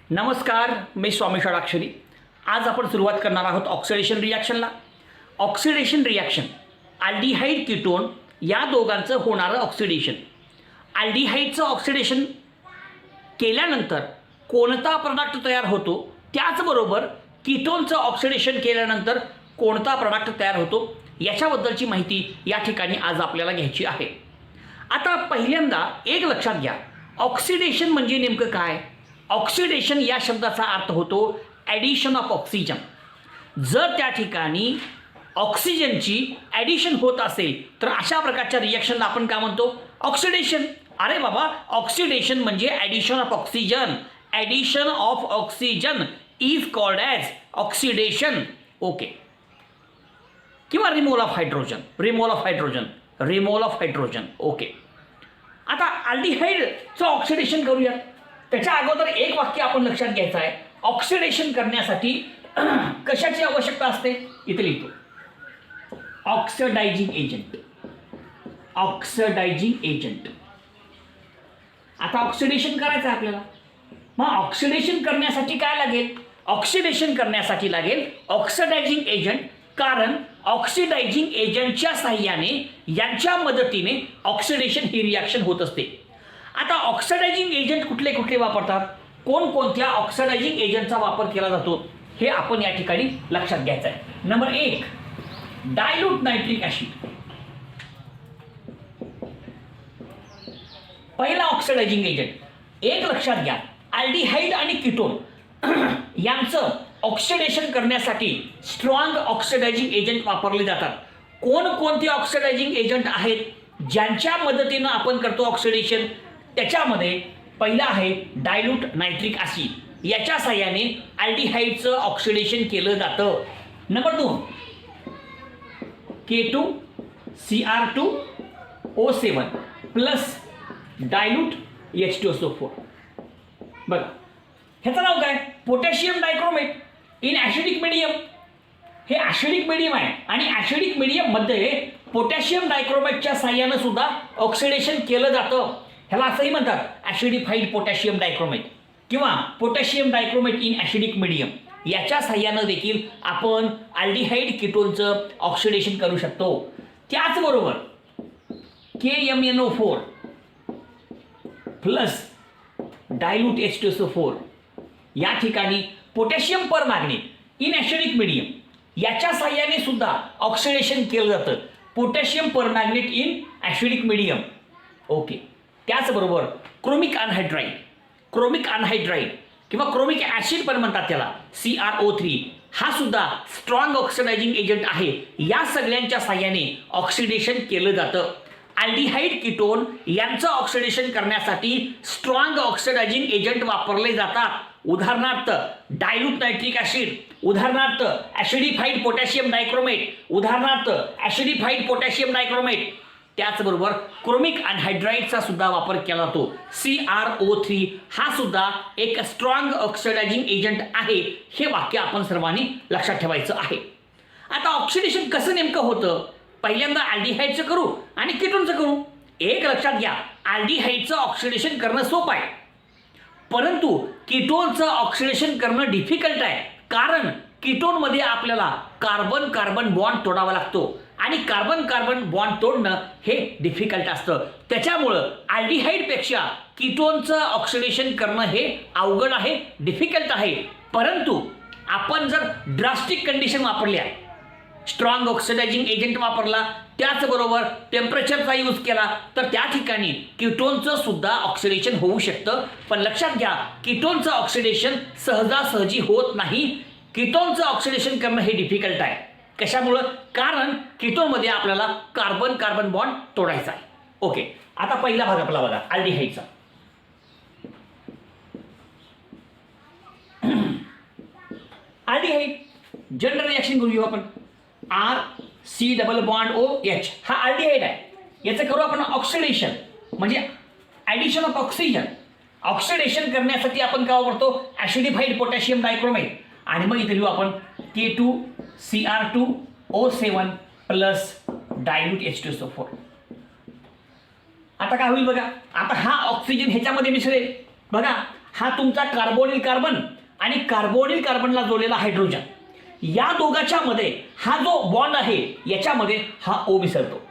नमस्कार, मी स्वामी षडाक्षरी. आज आपण सुरुवात करणार आहोत ऑक्सिडेशन रिॲक्शनला. ऑक्सिडेशन रिॲक्शन अल्डिहाइड कीटोन या दोघांचं होणारं ऑक्सिडेशन. अल्डिहाइडचं ऑक्सिडेशन केल्यानंतर कोणता प्रोडक्ट तयार होतो, त्याचबरोबर कीटोनचं ऑक्सिडेशन केल्यानंतर कोणता प्रोडक्ट तयार होतो याच्याबद्दलची माहिती या ठिकाणी आज आपल्याला घ्यायची आहे. आता पहिल्यांदा एक लक्षात घ्या, ऑक्सिडेशन म्हणजे नेमकं काय. ऑक्सिडेशन या शब्दाचा अर्थ होतो ॲडिशन ऑफ ऑक्सिजन. जर त्या ठिकाणी ऑक्सिजनची ॲडिशन होत असेल तर अशा प्रकारच्या रिॲक्शनला आपण काय म्हणतो, ऑक्सिडेशन. अरे बाबा, ऑक्सिडेशन म्हणजे addition of oxygen. Addition of oxygen is called as oxidation. Okay. किंवा removal of hydrogen, removal of hydrogen. Okay. आता अल्डिहाइडचं ऑक्सिडेशन करूया. त्याच्या अगोदर एक वाक्य आपण लक्षात घ्यायचं आहे. ऑक्सिडेशन करण्यासाठी कशाची आवश्यकता असते, इथे लिहितो, ऑक्सिडायझिंग एजंट. Oxidizing agent. आता ऑक्सिडेशन करायचं आहे आपल्याला. मग ऑक्सिडेशन करण्यासाठी काय लागेल, ऑक्सिडेशन करण्यासाठी लागेल ऑक्सिडायझिंग एजंट. कारण ऑक्सिडायझिंग एजंटच्या साहाय्याने, यांच्या मदतीने ऑक्सिडेशन ही रिॲक्शन होत असते. आता ऑक्सिडायझिंग एजंट कुठले कुठले वापरतात, कोणकोणत्या ऑक्सिडायझिंग एजंटचा वापर केला जातो हे आपण या ठिकाणी लक्षात घ्यायचं आहे. Number 1, dilute nitric acid. पहिला ऑक्सिडायझिंग एजंट. एक लक्षात घ्या, अल्डिहाइड आणि कीटोन यांचं ऑक्सिडेशन करण्यासाठी स्ट्रॉंग ऑक्सिडायझिंग एजंट वापरले जातात. कोणकोणते ऑक्सिडायझिंग एजंट आहेत ज्यांच्या मदतीनं आपण करतो ऑक्सिडेशन, त्याच्यामध्ये पहिला आहे डायल्यूट नायट्रिक ॲसिड. याच्या साहाय्याने अल्डिहाइडचं ऑक्सिडेशन केलं जातं. Number 2, K2Cr2O7 plus dilute H2SO4. बघा, ह्याचं नाव काय, potassium dichromate in acidic medium. हे ॲसिडिक मिडियम आहे आणि ॲसिडिक मिडियममध्ये पोटॅशियम डायक्रोमेटच्या साहाय्यानं सुद्धा ऑक्सिडेशन केलं जातं. ह्याला असंही म्हणतात ॲसिडिफाईड पोटॅशियम डायक्रोमेट किंवा potassium dichromate in acidic medium. याच्या साहाय्यानं देखील आपण अल्डिहाइड कीटोनचं ऑक्सिडेशन करू शकतो. त्याचबरोबर KMnO4 प्लस डायल्यूट H2SO4 या ठिकाणी potassium permanganate in acidic medium याच्या साहाय्याने सुद्धा ऑक्सिडेशन केलं जातं, potassium permanganate in acidic medium. Okay. त्याचबरोबर क्रोमिक अनहायड्राईड किंवा क्रोमिक ॲसिड पण म्हणतात त्याला, CrO3, हा सुद्धा स्ट्रॉंग ऑक्सिडायझिंग एजंट आहे. या सगळ्यांच्या साहाय्याने ऑक्सिडेशन केलं जातं. अल्डिहाइड कीटोन यांचं ऑक्सिडेशन करण्यासाठी स्ट्रॉंग ऑक्सिडायझिंग एजंट वापरले जातात. उदाहरणार्थ डायल्यूट नायट्रिक ॲसिड, उदाहरणार्थ ॲसिडिफाईड पोटॅशियम डायक्रोमेट, उदाहरणार्थ ॲसिडिफाईड पोटॅशियम डायक्रोमेट. त्याचबरोबर क्रोमिक अनहायड्राईडचा सुद्धा वापर केला जातो. CrO3 हा सुद्धा एक स्ट्रॉंग ऑक्सिडायझिंग एजंट आहे. हे वाक्य आपण सर्वांनी लक्षात ठेवायचं आहे. आता ऑक्सिडेशन कसं नेमकं होतं, पहिल्यांदा अल्डिहाइडचं करू आणि कीटोनचं करू. एक लक्षात घ्या, अल्डिहाइडचं ऑक्सिडेशन करणं सोपं आहे, परंतु कीटोनचं ऑक्सिडेशन करणं डिफिकल्ट आहे. कारण कीटोनमध्ये आपल्याला कार्बन कार्बन बॉन्ड तोडावा लागतो आणि कार्बन कार्बन बॉन्ड तोडणं हे डिफिकल्ट असतं. त्याच्यामुळं अल्डिहाइडपेक्षा कीटोनचं ऑक्सिडेशन करणं हे अवघड आहे, डिफिकल्ट आहे. परंतु आपण जर ड्रास्टिक कंडिशन वापरल्या, स्ट्रॉंग ऑक्सिडायझिंग एजंट वापरला, त्याचबरोबर टेम्परेचरचा यूज केला, तर त्या ठिकाणी कीटोनचं सुद्धा ऑक्सिडेशन होऊ शकतं. पण लक्षात घ्या, कीटोनचं ऑक्सिडेशन सहजासहजी होत नाही. कीटोनचं ऑक्सिडेशन करणं हे डिफिकल्ट आहे. कशामुळं, कारण कीटोनमध्ये आपल्याला कार्बन कार्बन बॉन्ड तोडायचा आहे. ओके. आता पहिला भाग आपला बघा, अल्डिहाइडचा. अल्डिहाइड जनरल रिॲक्शन करूया आपण. RC≡OH हा अल्डिहाइड आहे. याचं करू आपण ऑक्सिडेशन, म्हणजे ॲडिशन ऑफ ऑक्सिजन. ऑक्सिडेशन करण्यासाठी आपण काय वापरतो, ॲसिडिफाईड पोटॅशियम डायक्रोमेट. आणि मग इथे लिहू आपण K2Cr2O7 प्लस डायल्यूट H2SO4. आता काय होईल बघा, आता हा ऑक्सिजन ह्याच्यामध्ये मिसळेल. बघा, हा तुमचा कार्बोनिल कार्बन आणि कार्बोनिल कार्बनला जोडलेला हायड्रोजन, या दोघांच्या मध्ये हा जो बॉन्ड आहे याच्यामध्ये हा O मिसळतो.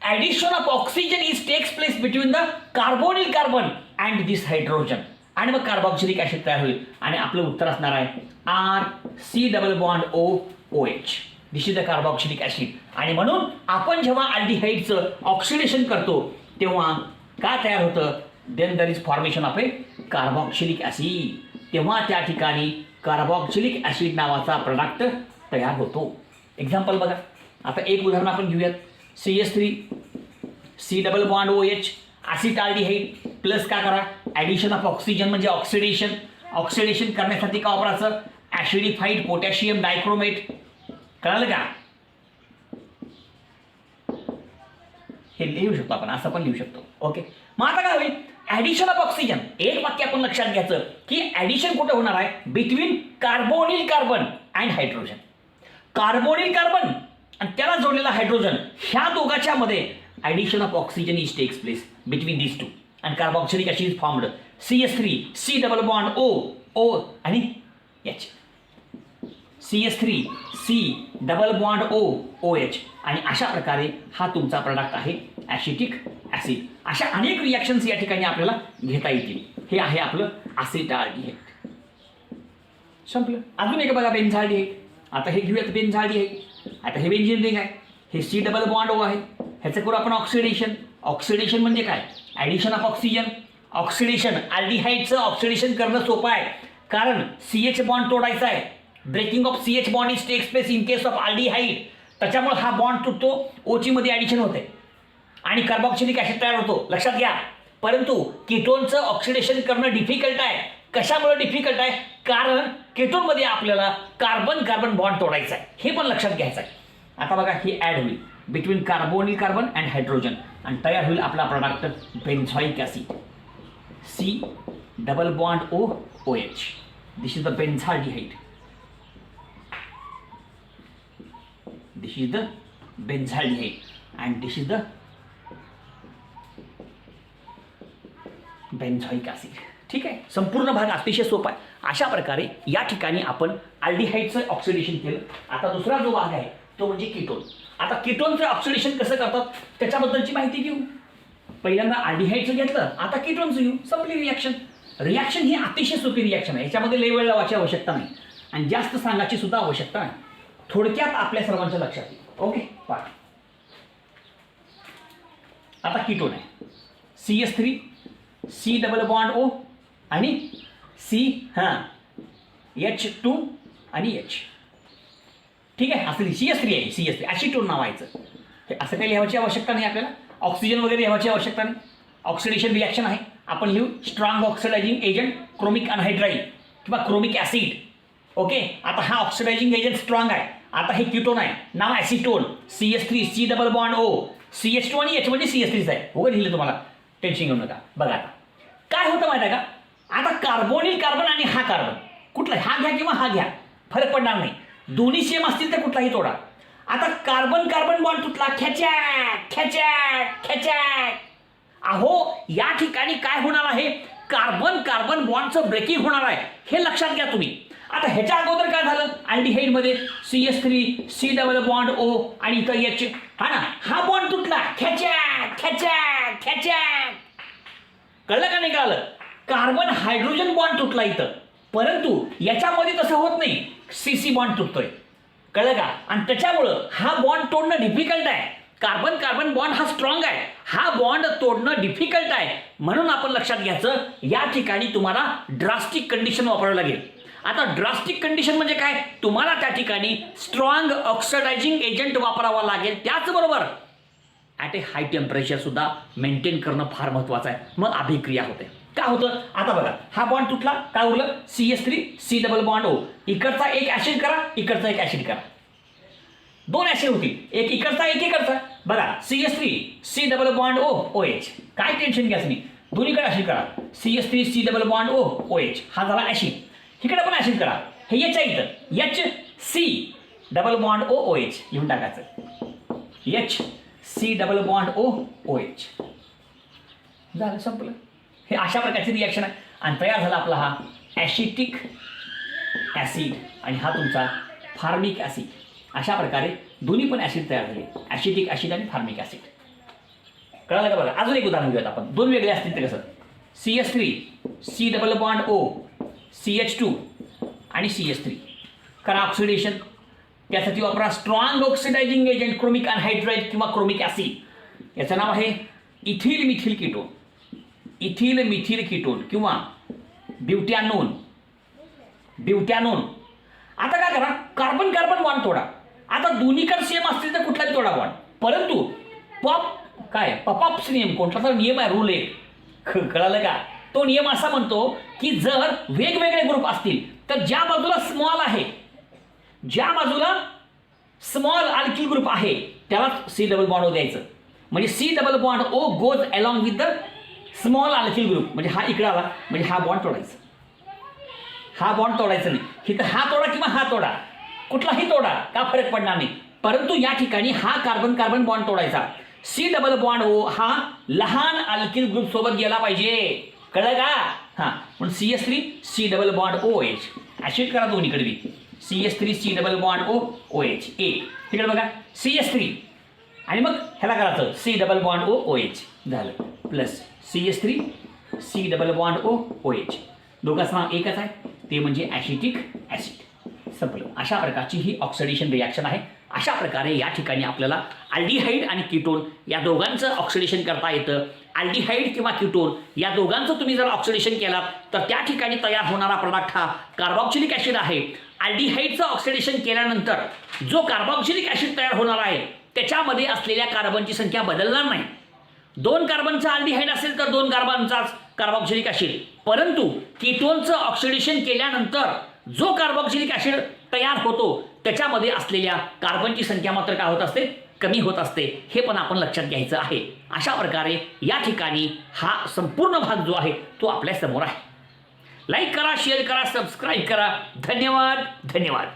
Addition of oxygen is takes place between the carbonyl carbon and this hydrogen, आणि मग कार्बॉक्सिलिक ॲसिड तयार होईल आणि आपलं उत्तर असणार आहे RC double bond OOH. This is the carboxylic acid. आणि म्हणून आपण जेव्हा अल्डिहाइडचं ऑक्सिडेशन करतो तेव्हा काय तयार होतं, then there is formation of a carboxylic acid. तेव्हा त्या ठिकाणी कार्बॉक्सिलिक ॲसिड नावाचा प्रोडक्ट तयार होतो. एक्झाम्पल बघा, आता एक उदाहरण आपण घेऊयात. CH3 C double bond OH acetaldehyde plus काय करा, ॲडिशन ऑफ ऑक्सिजन म्हणजे ऑक्सिडेशन. ऑक्सिडेशन करण्यासाठी का वापरायचं, ॲसिडिफाईड पोटॅशियम डायक्रोमेट. कळालं का? हे लिहू शकतो आपण, असं पण लिहू शकतो. ओके, मग आता काय होईल, ॲडिशन ऑफ ऑक्सिजन. एक वाक्य आपण लक्षात घ्यायचं की ॲडिशन कुठे होणार आहे, between carbonyl carbon and hydrogen. Carbonyl carbon आणि त्याला जोडलेला हायड्रोजन, ह्या दोघांच्या मध्ये addition of oxygen is takes place between these two and carboxylic acid is formed. CH3 C double bond O आणि H. CH3 C double bond OH, आणि अशा प्रकारे हा तुमचा प्रोडक्ट आहे ॲसिटिक ॲसिड. अशा अनेक रिॲक्शन्स या ठिकाणी आपल्याला घेता येतील. हे आहे आपलं ॲसिटाल्डिहाइड. संपलं. अजून एक बघा, बेन्झाल्डिहाइड. आता हे घेऊयात बेन्झाल्डिहाइड. आता हे बेन्झीन रिंग आहे, हे C डबल बॉन्ड O आहे. ह्याचं करू आपण ऑक्सिडेशन. ऑक्सिडेशन म्हणजे काय, ॲडिशन ऑफ ऑक्सिजन. ऑक्सिडेशन, अल्डिहाइडचं ऑक्सिडेशन करणं सोपं आहे, कारण CH बॉन्ड तोडायचा आहे. Breaking of CH bond is takes place in case of aldehyde. त्याच्यामुळे हा बॉन्ड तुटतो, OC मध्ये ॲडिशन होते आणि कार्बॉक्सिलिक ॲसिड तयार होतो. लक्षात घ्या. परंतु कीटोनचं ऑक्सिडेशन करणं डिफिकल्ट आहे. कशामुळे डिफिकल्ट आहे, कारण कीटोनमध्ये आपल्याला कार्बन कार्बन बॉन्ड तोडायचा आहे. हे पण लक्षात घ्यायचं आहे. आता बघा, हे ॲड होईल between carbonyl carbon and hydrogen आणि तयार होईल आपला product benzoic acid. C double bond OH. This is the benzaldehyde. This is the benzaldehyde and this is the benzoic acid. ठीक आहे, संपूर्ण भाग अतिशय सोपा आहे. अशा प्रकारे या ठिकाणी आपण अल्डिहाइडचं ऑक्सिडेशन केलं. आता दुसरा जो भाग आहे तो म्हणजे कीटोन. आता कीटोनचं ऑक्सिडेशन कसं करतात त्याच्याबद्दलची माहिती घेऊ. पहिल्यांदा अल्डिहाइडचं घेतलं, आता कीटोनचं घेऊ. संपली रिॲक्शन. रिॲक्शन ही अतिशय सोपी रिॲक्शन आहे. याच्यामध्ये लेवल लावायची आवश्यकता नाही आणि जास्त सांगायची सुद्धा आवश्यकता नाही. थोडक्यात आपल्या सर्वांच्या लक्षात येईल. ओके, पाठ. आता कीटोन आहे CH3 C double bond O आणि H2 आणि H. ठीक आहे, असं CH3 आहे. CH3 acetone नावायचं. हे असं काही लिहायची आवश्यकता नाही आपल्याला. ऑक्सिजन वगैरे लिहायची आवश्यकता नाही. ऑक्सिडेशन रिॲक्शन आहे. आपण लिहू strong oxidizing agent chromic anhydride किंवा क्रोमिक ॲसिड. ओके, आता हा ऑक्सिडायझिंग एजंट स्ट्रॉंग आहे. आता हे कीटोन आहे, नाव acetone. CH3 C double bond O. CH2 आणि H म्हणजे CH3 आहे. हो, लिहिलं तुम्हाला, टेन्शन घेऊ नका. बघा आता काय होतं माहिती आहे का, आता कार्बोनिल कार्बन आणि हा कार्बन कुठला, हा घ्या किंवा हा घ्या, फरक पडणार नाही. दोन्ही सेम असतील तर कुठलाही तोडा. आता कार्बन कार्बन बॉन्ड तुटला, खेचॅक खेचॅक खेचॅक. अहो, या ठिकाणी काय होणार आहे, कार्बन कार्बन बॉन्डचं ब्रेकिंग होणार आहे. हे लक्षात घ्या तुम्ही. आता ह्याच्या अगोदर काय झालं, अल्डिहाइडमध्ये CH3 C double bond O आणि इथं H. हा ना, हा बॉन्ड तुटला, खेचॅक खेचॅक खेचॅक. कळलं का नाही कळलं, कार्बन हायड्रोजन बॉन्ड तुटला इथं. परंतु याच्यामध्ये तसं होत नाही, CC बॉन्ड तुटतोय. कळलं का, आणि त्याच्यामुळं हा बॉन्ड तोडणं डिफिकल्ट आहे. कार्बन कार्बन बॉन्ड हा स्ट्रॉंग आहे, हा बॉन्ड तोडणं डिफिकल्ट आहे. म्हणून आपण लक्षात घ्यायचं, या ठिकाणी तुम्हाला ड्रास्टिक कंडिशन वापरावं लागेल. आता ड्रास्टिक कंडिशन म्हणजे काय, तुम्हाला त्या ठिकाणी स्ट्रॉंग ऑक्सिडायझिंग एजंट वापरावा लागेल. त्याचबरोबर ॲट ए हाय टेम्परेचर सुद्धा मेंटेन करणं फार महत्त्वाचं आहे. मग अभिक्रिया होते. काय होतं, आता बघा, हा बॉन्ड तुटला, काय उरलं, CH3 C double bond O. इकडचा एक ॲसिड करा, इकडचा एक ॲसिड करा. दोन ॲसिड होतील, एक इकडचा एक इकडचा. बघा, CH3 C double bond OH. काय टेन्शन घ्यायचं नाही, दोन्हीकडे ॲसिड करा. CH3 C double bond OH. हा झाला ॲसिड. इकडे पण ॲसिड करा. हे H आहे इथं, HC डबल बॉन्ड OH लिहून टाकायचं. HC double bond OH. झालं, संपलं. हे अशा प्रकारची रिॲक्शन आहे. आणि तयार झाला आपला हा ॲसिटिक ॲसिड आणि हा तुमचा फार्मिक ॲसिड. अशा प्रकारे दोन्ही पण ॲसिड तयार झाले, ॲसिटिक ॲसिड आणि फार्मिक ॲसिड. कळालं का? बघा अजून एक उदाहरण घेऊयात आपण. दोन वेगळे असतील तर कसं, CH3 C double bond O CH2 आणि CH3 करा ऑक्सिडेशन. त्यासाठी वापरा strong oxidizing agent chromic anhydride किंवा क्रोमिक ॲसिड. याचं नाव आहे ethyl methyl ketone. Ethyl methyl ketone किंवा ब्युटॅनोन. ब्युटॅनोन. आता काय करा, कार्बन कार्बन बॉन्ड तोडा. आता दोन्हीकडे सेम असतील तर कुठलाही तोडा बॉन्ड, परंतु पॉपअप्स नियम, कोणता तर नियम आहे, रूल आहे. कळालं का? तो नियम असा म्हणतो की जर वेगवेगळे ग्रुप असतील तर ज्या बाजूला स्मॉल आहे, ज्या बाजूला स्मॉल अल्किल ग्रुप आहे त्याला C डबल बॉन्ड O द्यायचं. म्हणजे C double bond O goes along with the small alkyl group. म्हणजे हा इकडे आला म्हणजे हा बॉन्ड तोडायचा. हा बॉन्ड तोडायचा नाही. इथं हा तोडा किंवा हा तोडा, कुठलाही तोडा, का फरक पडणार नाही. परंतु या ठिकाणी हा कार्बन कार्बन बॉन्ड तोडायचा. C डबल बॉन्ड O हा लहान अल्किल ग्रुप सोबत गेला पाहिजे. कळलं का? हां, म्हणून CH3 C double bond OH. Acid करा दोन्हीकडे बी. CH3 C double bond OH. तिकडे बघा CH3 आणि मग ह्याला करायचं C डबल बॉन्ड OH झालं, plus CH3 C double bond OH. दोघांचं नाव एकच आहे, ते म्हणजे ॲसिटिक ॲसिड. संपलं. अशा प्रकारची ही ऑक्सिडेशन रिॲक्शन आहे. अशा प्रकारे या ठिकाणी आपल्याला अल्डिहाइड आणि कीटोन या दोघांचं ऑक्सिडेशन करता येतं. अल्डिहाइड किंवा कीटोन या दोघांचं तुम्ही जर ऑक्सिडेशन केलात तर त्या ठिकाणी तयार होणारा प्रोडक्ट हा कार्बॉक्सिलिक ॲसिड आहे. अल्डिहाइडचं ऑक्सिडेशन केल्यानंतर जो कार्बॉक्सिलिक ॲसिड तयार होणार आहे त्याच्यामध्ये असलेल्या कार्बनची संख्या बदलणार नाही. 2 कार्बनचा अल्डिहाइड असेल तर 2 कार्बनचाच कार्बॉक्सिलिक ॲसिड. परंतु कीटोनचं ऑक्सिडेशन केल्यानंतर जो कार्बॉक्सिलिक ॲसिड तयार होतो त्याच्यामध्ये असलेल्या कार्बनची संख्या मात्र काय होत असते, कमी होत असते. हे पण आपण लक्षात घ्यायचं आहे. अशा प्रकारे या ठिकाणी हा संपूर्ण भाग जो आहे तो आपल्या समोर आहे. लाईक करा, शेअर करा, सबस्क्राईब करा. धन्यवाद.